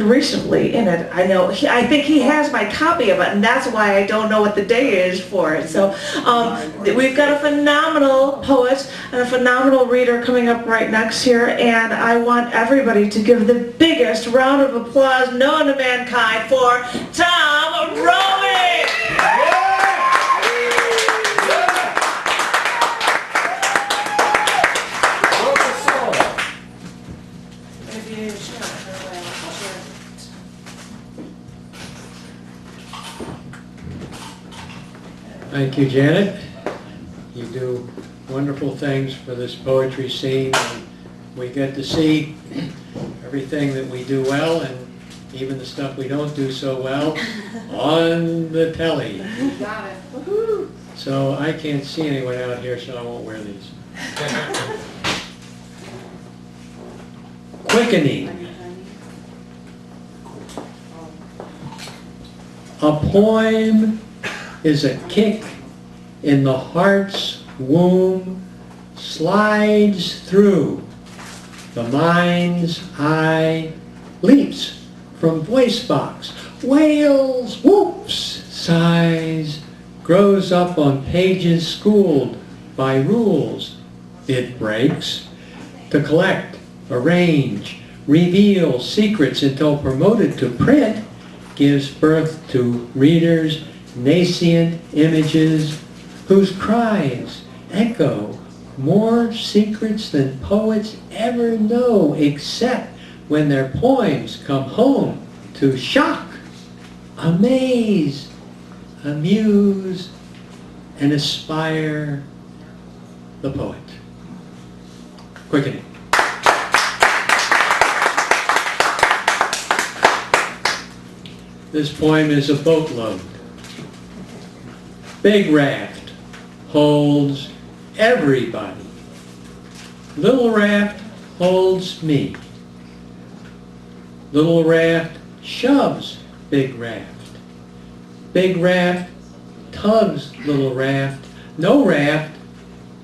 recently in it. I know, I think he has my copy of it, and that's why I don't know what the day is for it. So we've got a phenomenal poet and a phenomenal reader coming up right next here, and I want everybody to give the biggest round of applause known to mankind for Tom Roby! Thank you, Janet. You do wonderful things for this poetry scene, and we get to see everything that we do well and even the stuff we don't do so well on the telly. You got it. Woohoo! So I can't see anyone out here, so I won't wear these. Quickening. A poem is a kick in the heart's womb, slides through the mind's eye, leaps from voice box, wails, whoops, sighs, grows up on pages schooled by rules. It breaks to collect, arrange, reveal secrets until promoted to print, gives birth to readers, nascent images whose cries echo more secrets than poets ever know, except when their poems come home to shock, amaze, amuse, and inspire the poet. Quickening. This poem is a boatload. Big raft holds everybody. Little raft holds me. Little raft shoves big raft. Big raft tugs little raft. No raft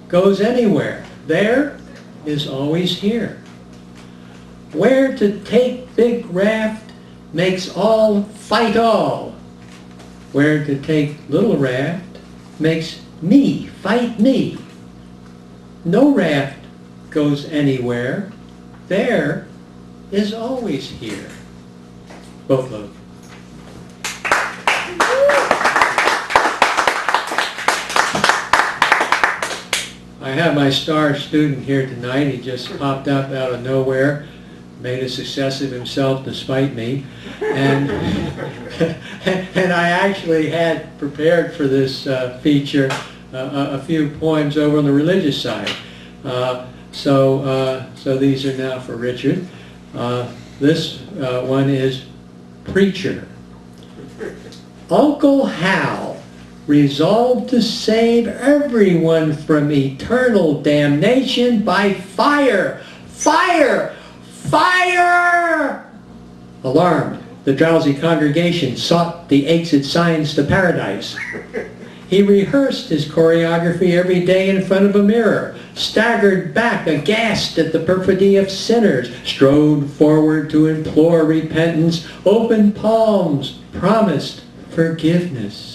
goes anywhere. There is always here. Where to take big raft makes all fight all. Where to take little raft makes me fight me. No raft goes anywhere. There is always here. Boatload. I have my star student here tonight. He just popped up out of nowhere, made a success of himself despite me, and and I actually had prepared for this feature a few poems over on the religious side. So these are now for Richard. This one is Preacher. Uncle Hal resolved to save everyone from eternal damnation by fire. Fire! Fire! Alarmed, the drowsy congregation sought the exit signs to paradise. He rehearsed his choreography every day in front of a mirror, staggered back aghast at the perfidy of sinners, strode forward to implore repentance, opened palms, promised forgiveness.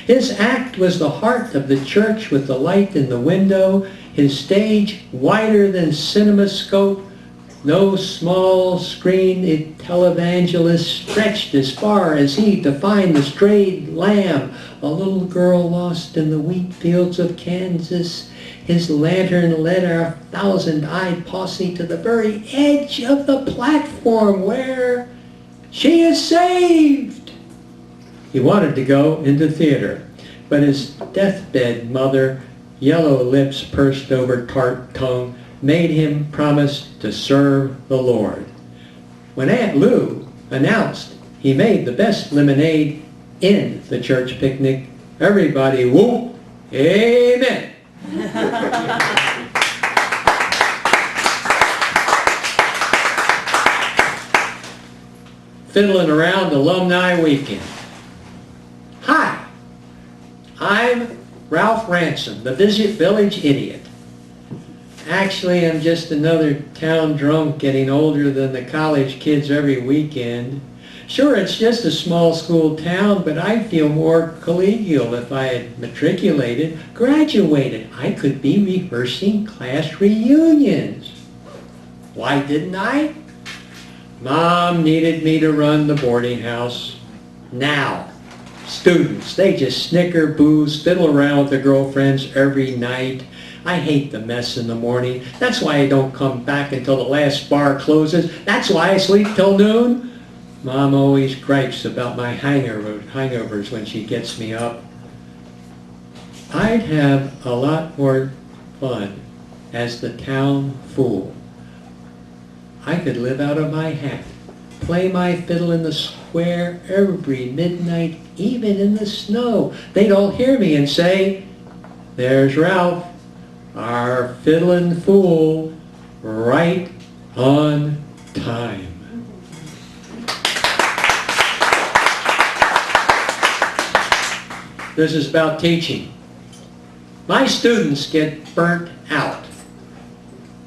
His act was the heart of the church with the light in the window, his stage wider than CinemaScope. No small screen televangelist stretched as far as he to find the strayed lamb, a little girl lost in the wheat fields of Kansas. His lantern led our thousand-eyed posse to the very edge of the platform where she is saved. He wanted to go into theater, but his deathbed mother, yellow lips pursed over tart tongue, made him promise to serve the Lord. When Aunt Lou announced he made the best lemonade in the church picnic, everybody whooped, amen. Fiddling around alumni weekend. Hi, I'm Ralph Ransom, the Visit Village idiot. Actually, I'm just another town drunk getting older than the college kids every weekend. Sure, it's just a small school town, but I'd feel more collegial if I had matriculated, graduated. I could be rehearsing class reunions. Why didn't I? Mom needed me to run the boarding house. Now, students, they just snicker, booze, fiddle around with their girlfriends every night. I hate the mess in the morning. That's why I don't come back until the last bar closes. That's why I sleep till noon. Mom always gripes about my hangovers when she gets me up. I'd have a lot more fun as the town fool. I could live out of my hat, play my fiddle in the square every midnight, even in the snow. They'd all hear me and say, "There's Ralph, our fiddlin' fool, right on time." This is about teaching. My students get burnt out.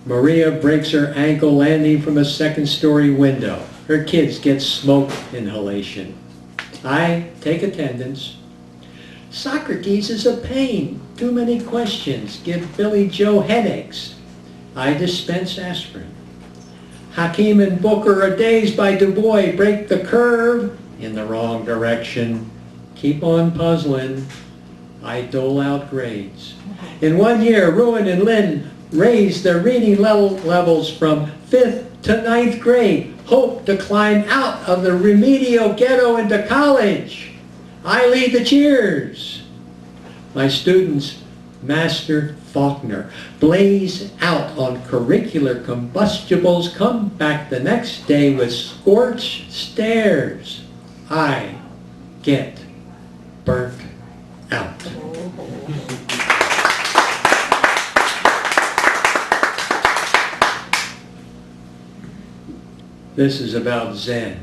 Maria breaks her ankle landing from a second-story window. Her kids get smoke inhalation. I take attendance. Socrates is a pain. Too many questions. Give Billy Joe headaches. I dispense aspirin. Hakim and Booker are dazed by Du Bois. Break the curve in the wrong direction. Keep on puzzling. I dole out grades. In 1 year, Ruin and Lynn raised their reading levels from 5th to 9th grade. Hope to climb out of the remedial ghetto into college. I lead the cheers. My students master Faulkner, blaze out on curricular combustibles, come back the next day with scorched stares. I get burnt out. This is about Zen.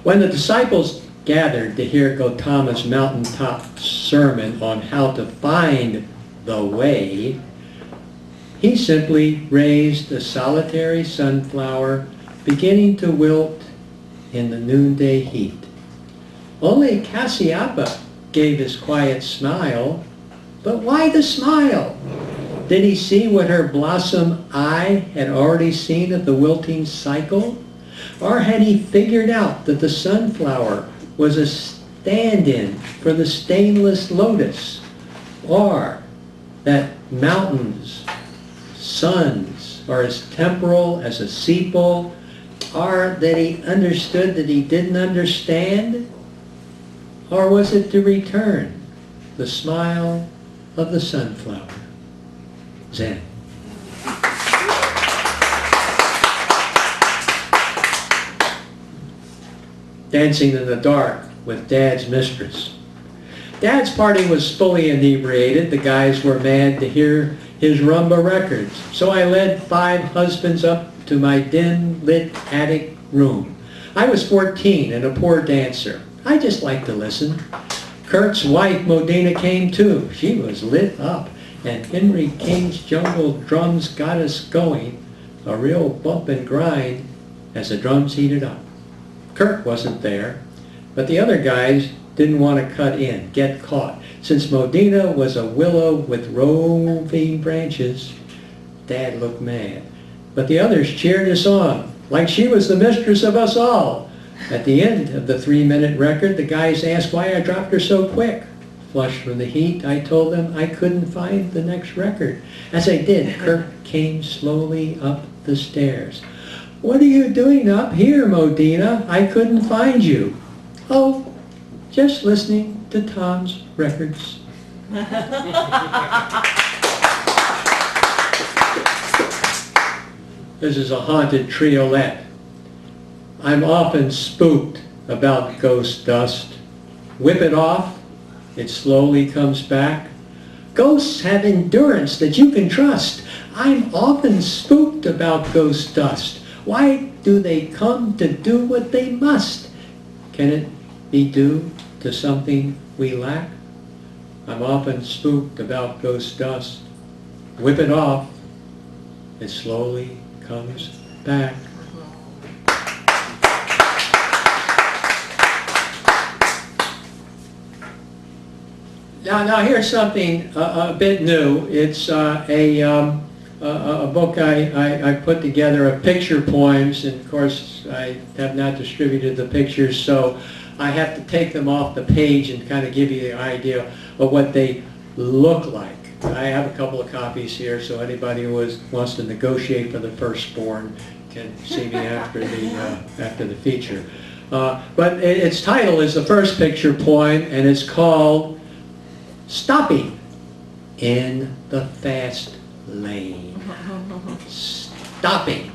When the disciples gathered to hear Gautama's mountaintop sermon on how to find the way, he simply raised a solitary sunflower beginning to wilt in the noonday heat. Only Kasyapa gave his quiet smile, but why the smile? Did he see what her blossom eye had already seen of the wilting cycle? Or had he figured out that the sunflower was a stand-in for the stainless lotus? Or that mountains, suns, are as temporal as a sepal? Or that he understood that he didn't understand? Or was it to return the smile of the sunflower? Zen. Dancing in the dark with Dad's mistress. Dad's party was fully inebriated. The guys were mad to hear his rumba records. So I led 5 husbands up to my dim-lit attic room. I was 14 and a poor dancer. I just liked to listen. Kurt's wife, Modena, came too. She was lit up. And Henry King's jungle drums got us going, a real bump and grind as the drums heated up. Kurt wasn't there, but the other guys didn't want to cut in, get caught. Since Modena was a willow with roving branches, Dad looked mad. But the others cheered us on, like she was the mistress of us all. At the end of the 3-minute record, the guys asked why I dropped her so quick. Flushed from the heat, I told them I couldn't find the next record. As I did, Kurt came slowly up the stairs. "What are you doing up here, Modena? I couldn't find you." "Oh, just listening to Tom's records." This is a haunted triolet. I'm often spooked about ghost dust. Whip it off, it slowly comes back. Ghosts have endurance that you can trust. I'm often spooked about ghost dust. Why do they come to do what they must? Can it be due to something we lack? I'm often spooked about ghost dust. Whip it off, it slowly comes back. Now here's something a bit new. It's a book I put together of picture poems, and of course I have not distributed the pictures, so I have to take them off the page and kind of give you the idea of what they look like. I have a couple of copies here, so anybody who wants to negotiate for the firstborn can see me after the feature. But its title is the first picture poem, and it's called Stopping in the Fast Lane. Stopping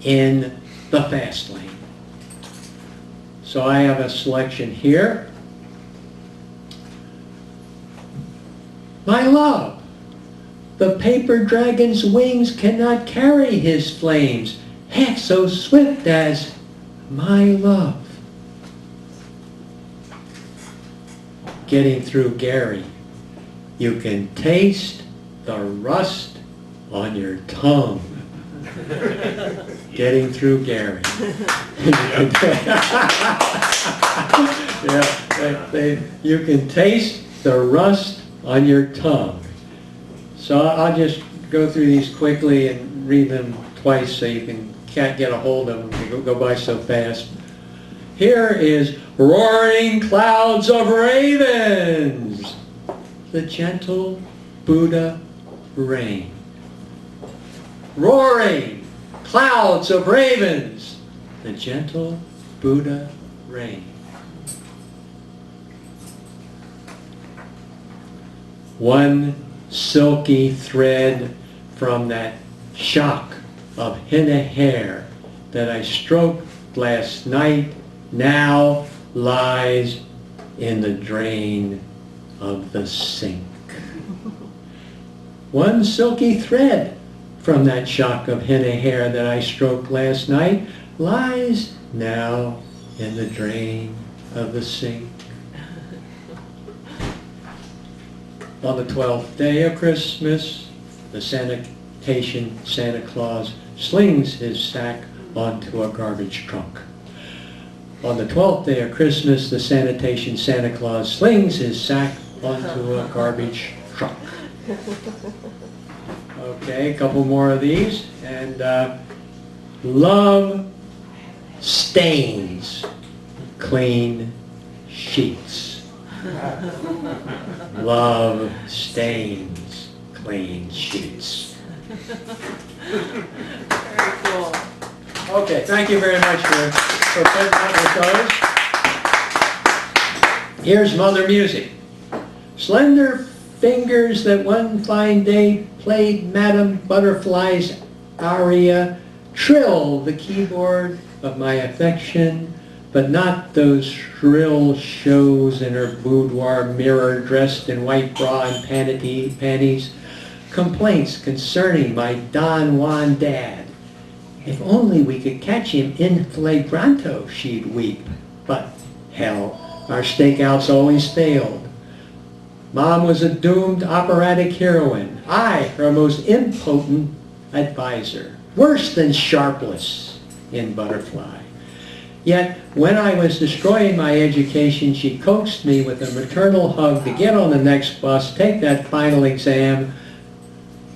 in the fast lane. So I have a selection here. My love, the paper dragon's wings cannot carry his flames half so swift as my love. Getting through Gary, you can taste the rust on your tongue. Getting through Gary. You can taste the rust on your tongue. So I'll just go through these quickly and read them twice so you can't get a hold of them. They go by so fast. Here is Roaring Clouds of Ravens, the gentle Buddha rain. Roaring clouds of ravens, the gentle Buddha rain. One silky thread from that shock of henna hair that I stroked last night now lies in the drain of the sink. One silky thread from that shock of henna hair that I stroked last night lies now in the drain of the sink. On the 12th day of Christmas, the sanitation Santa Claus slings his sack onto a garbage trunk. On the 12th day of Christmas, the sanitation Santa Claus slings his sack onto a garbage truck. Okay, a couple more of these. And love stains clean sheets. Love stains clean sheets. Very cool. Okay, thank you very much for putting up with those. Here's some other music. Slender fingers that one fine day played Madame Butterfly's aria trill the keyboard of my affection, but not those shrill shows in her boudoir mirror dressed in white bra and panties. Complaints concerning my Don Juan dad. If only we could catch him in flagranto, she'd weep. But hell, our stakeouts always failed. Mom was a doomed operatic heroine. I, her most impotent advisor. Worse than Sharpless in Butterfly. Yet, when I was destroying my education, she coaxed me with a maternal hug to get on the next bus, take that final exam,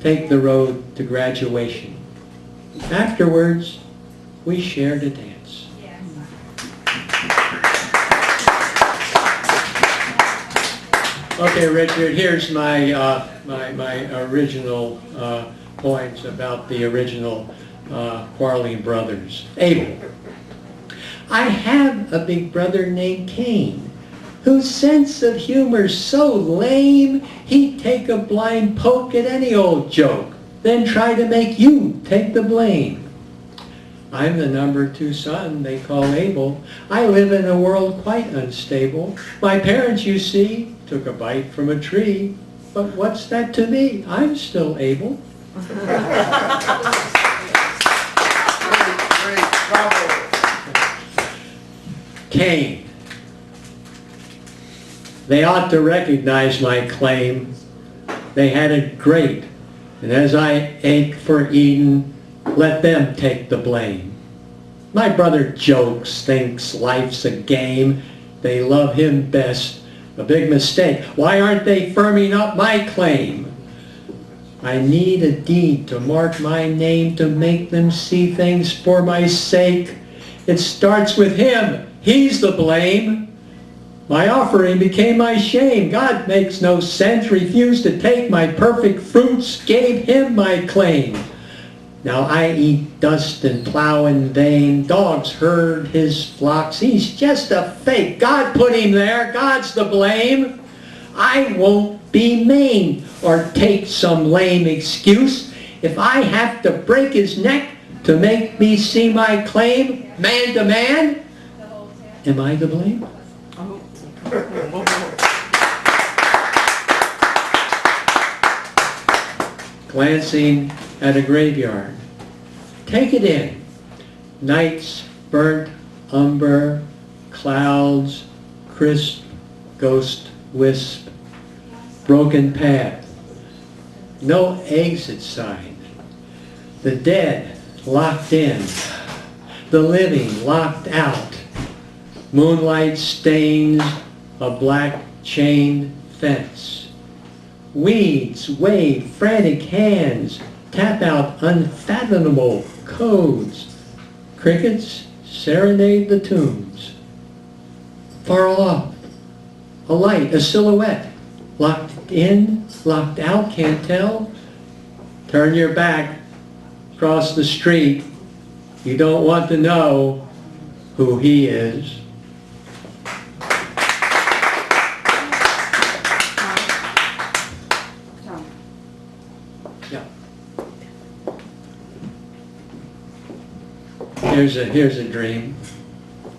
take the road to graduation. Afterwards, we shared a dance. Yes. Okay, Richard, here's my original points about the original quarreling brothers. Abel. I have a big brother named Cain, whose sense of humor's so lame, he'd take a blind poke at any old joke, then try to make you take the blame. I'm the number 2 son they call Abel. I live in a world quite unstable. My parents, you see, took a bite from a tree. But what's that to me? I'm still able. Great, bravo. Cain. They ought to recognize my claim. They had it great. And as I ache for Eden, let them take the blame. My brother jokes, thinks life's a game. They love him best. A big mistake. Why aren't they firming up my claim? I need a deed to mark my name, to make them see things for my sake. It starts with him. He's the blame. My offering became my shame. God makes no sense, refused to take my perfect fruits, gave him my claim. Now I eat dust and plow in vain. Dogs herd his flocks. He's just a fake. God put him there. God's the blame. I won't be maimed or take some lame excuse. If I have to break his neck to make me see my claim, man to man, am I to blame? Glancing at a graveyard. Take it in. Night's burnt umber, clouds, crisp, ghost wisp, broken path. No exit sign. The dead locked in. The living locked out. Moonlight stains a black chain fence. Weeds wave frantic hands, tap out unfathomable codes. Crickets serenade the tunes. Far off, a light, a silhouette. Locked in, locked out, can't tell. Turn your back, cross the street. You don't want to know who he is. Here's a dream.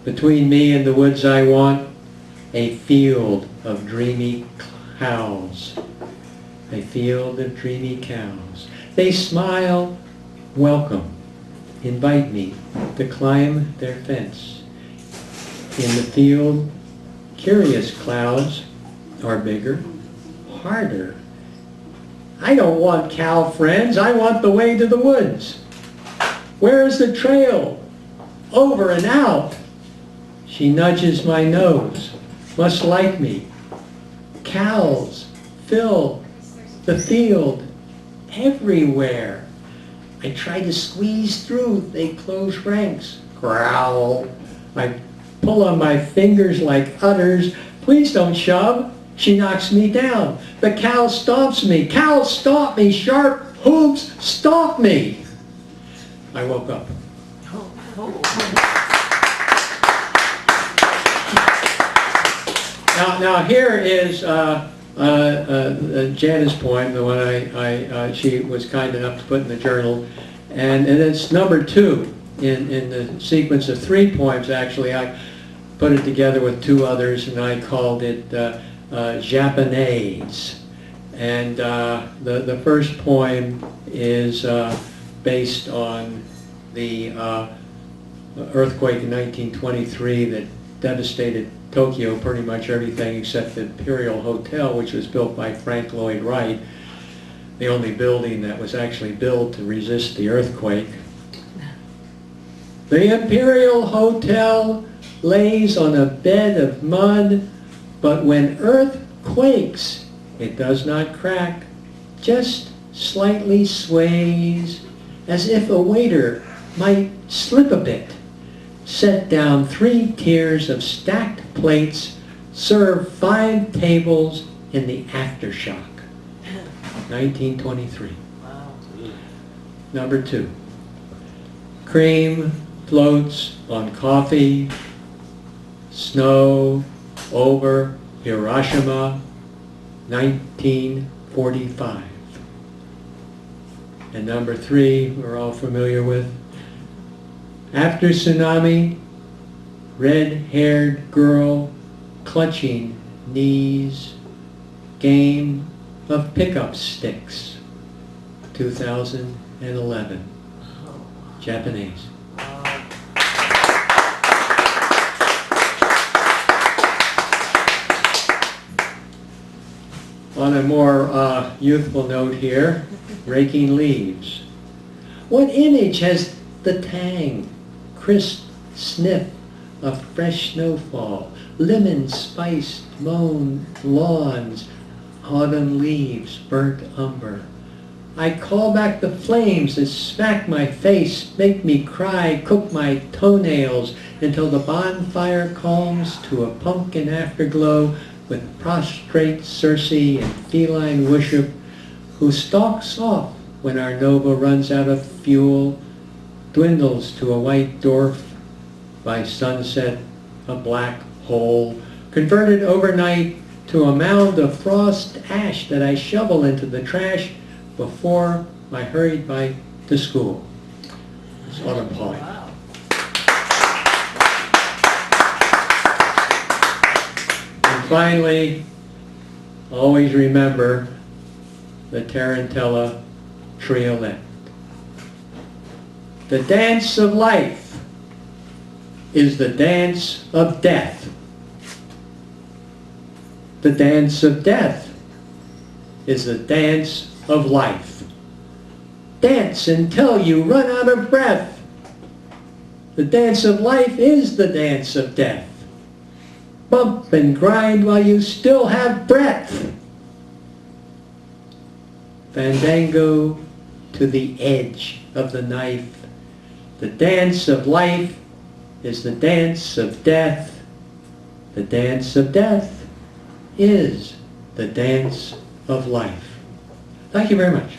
Between me and the woods I want a field of dreamy cows. A field of dreamy cows. They smile, welcome, invite me to climb their fence. In the field, curious clouds are bigger, harder. I don't want cow friends, I want the way to the woods. Where is the trail? Over and out. She nudges my nose, must like me. Cows fill the field everywhere. I try to squeeze through, they close ranks. Growl. I pull on my fingers like udders. Please don't shove. She knocks me down. The cow stomps me. Cows stomp me. Sharp hooves stomp me. I woke up. Now here is Janet's poem, the one she was kind enough to put in the journal, and it's number 2 in the sequence of 3 poems. Actually, I put it together with 2 others, and I called it Japanese. And the first poem is based on the earthquake in 1923 that devastated Tokyo, pretty much everything except the Imperial Hotel, which was built by Frank Lloyd Wright, the only building that was actually built to resist the earthquake. The Imperial Hotel lays on a bed of mud, but when earth quakes, it does not crack, just slightly sways, as if a waiter might slip a bit. Set down 3 tiers of stacked plates, serve 5 tables in the aftershock. 1923. Wow. Number 2. Cream floats on coffee, snow over Hiroshima, 1945. And number 3, we're all familiar with. After tsunami, red-haired girl clutching knees, game of pickup sticks, 2011, Japanese. on a more youthful note here, raking leaves. What image has the tang, crisp sniff of fresh snowfall, lemon-spiced mown lawns, autumn leaves, burnt umber? I call back the flames that smack my face, make me cry, cook my toenails, until the bonfire calms to a pumpkin afterglow with prostrate Circe and feline worship, who stalks off when our Nova runs out of fuel, dwindles to a white dwarf, by sunset a black hole, converted overnight to a mound of frost ash that I shovel into the trash before I hurried by to school. It's autumn poem. And finally, always remember the Tarantella Triolet. The dance of life is the dance of death. The dance of death is the dance of life. Dance until you run out of breath. The dance of life is the dance of death. Bump and grind while you still have breath. Fandango to the edge of the knife. The dance of life is the dance of death. The dance of death is the dance of life. Thank you very much.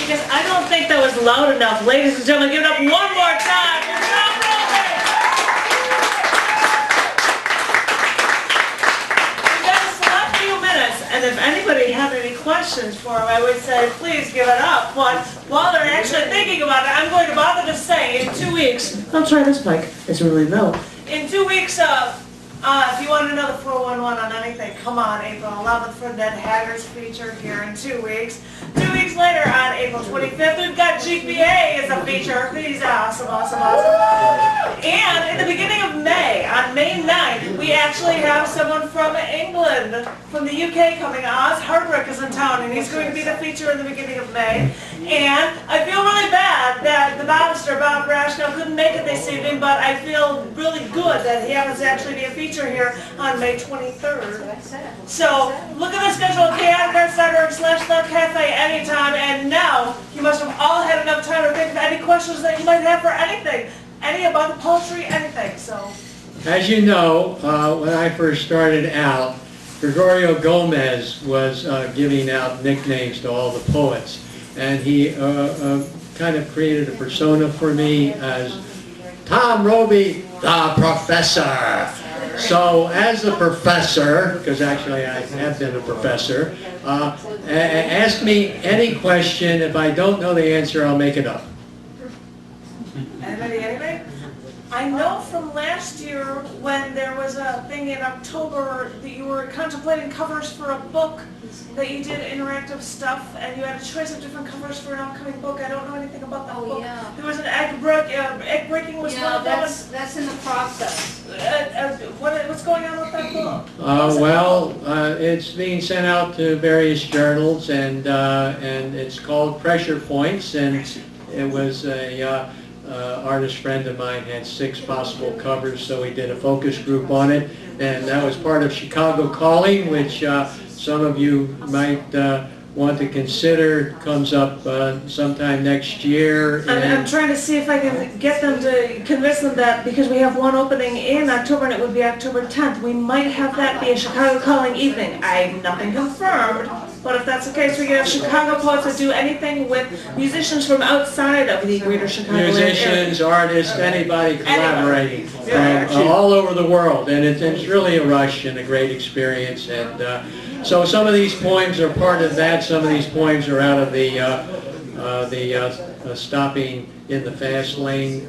Because I don't think that was loud enough. Ladies and gentlemen, give it up one more time for Tom Roby. We've got a select few minutes, and if anybody had any questions for him, I would say please give it up. But while they're actually thinking about it, I'm going to bother to say in 2 weeks, I'll try this mic, it's really low. In 2 weeks, if you want another 411 on anything, come on April 11th for Ned Haggard's feature here in 2 weeks. 2 weeks later on April 25th, we've got GPA as a feature. He's awesome, awesome, awesome. And in the beginning of May, on May 9th, we actually have someone from England, from the UK coming. Oz Hardwick is in town, and he's going to be the feature in the beginning of May. And I feel really bad that the Bobster, Bob Brashko, couldn't make it this evening, but I feel really good that he happens to actually be a feature here on May 23rd. So look at the schedule at chaotic.org/thecafe anytime. And now you must have all had enough time to think of any questions that you might have for anything, any about the poetry, anything. So, as you know, when I first started out, Gregorio Gomez was giving out nicknames to all the poets, and he kind of created a persona for me as Tom Roby, the professor. So as the professor, because actually I have been a professor, ask me any question. If I don't know the answer, I'll make it up. Anybody? I know from last year when there was a thing in October that you were contemplating covers for a book, that you did interactive stuff, and you had a choice of different covers for an upcoming book. I don't know anything about that book. Yeah. There was an egg breaking was one of them. That's in the process. What's going on with that book? It's being sent out to various journals, and it's called Pressure Points, and it was a artist friend of mine had 6 possible covers, so we did a focus group on it, and that was part of Chicago Calling, which some of you might want to consider. Comes up sometime next year. I'm trying to see if I can get them to convince them that, because we have one opening in October and it would be October 10th, we might have that be a Chicago Calling evening. I've nothing confirmed, but if that's the case, we can have Chicago poets that do anything with musicians from outside of the greater Chicago area. Musicians, artists, anybody collaborating from all over the world, and it's really a rush and a great experience. And so some of these poems are part of that. Some of these poems are out of the Stopping in the Fast Lane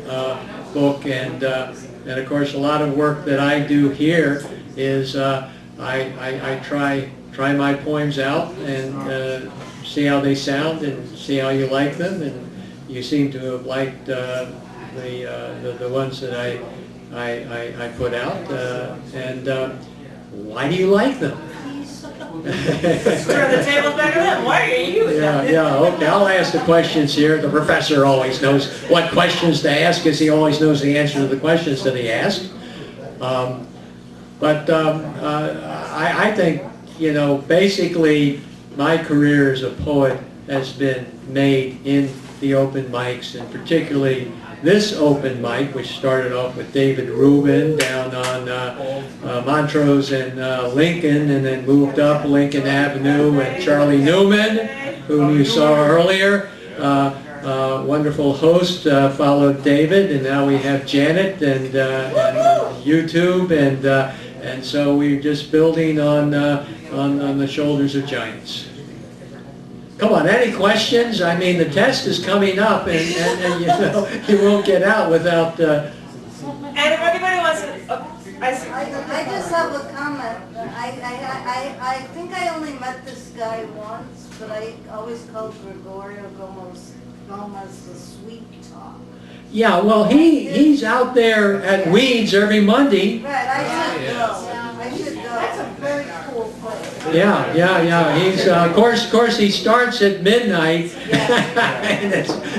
book, and of course a lot of work that I do here is I try my poems out and see how they sound and see how you like them, and you seem to have liked the ones that I put out. And why do you like them? Turn the tables back on them. Why are you? Yeah, okay, I'll ask the questions here. The professor always knows what questions to ask, because he always knows the answer to the questions that he asks. I think, you know, basically my career as a poet has been made in the open mics, and particularly this open mic, which started off with David Rubin down on Montrose and Lincoln, and then moved up Lincoln Avenue, and Charlie Newman, whom you saw earlier. Wonderful host followed David, and now we have Janet and YouTube, and so we're just building on the shoulders of giants. Come on, any questions? I mean, the test is coming up, and you know, you won't get out without... And if anybody wants to... I just have a comment. I think I only met this guy once, but I always called Gregorio Gomez the sweet talk. Yeah, well, he's out there at Weeds every Monday. Right, I should go. I should go. That's a very cool place. Yeah. He's of course he starts at midnight, and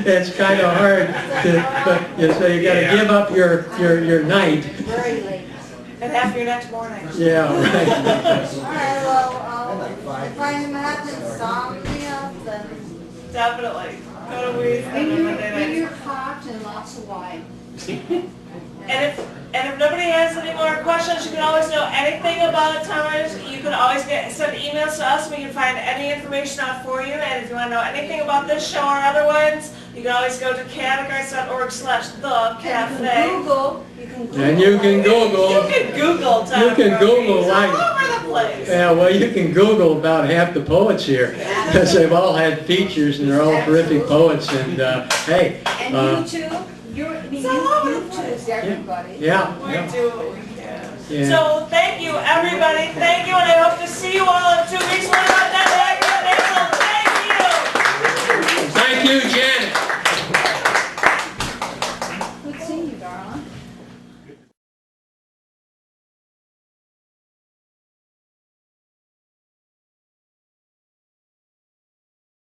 it's kind of hard to, so you got to give up your night. Very late. And half your next morning. Yeah, right. All right, well, if I'm having insomnia, then... Definitely. Go to Weeds on Monday Bring your night. pot and lots of wine. And if nobody has any more questions, you can always know anything about Thomas. You can always send emails to us. We can find any information out for you. And if you want to know anything about this show or other ones, you can always go to categories.org/thecafe. Google. And you can Google. You can Google Tom You can Roby. Google, He's right. all over the place. Yeah, well, you can Google about half the poets here, because they've all had features, and they're all terrific poets. And hey, And YouTube, YouTube is everybody. yeah. We do what we can. Yeah. So thank you, everybody. Thank you, and I hope to see you all in 2 weeks.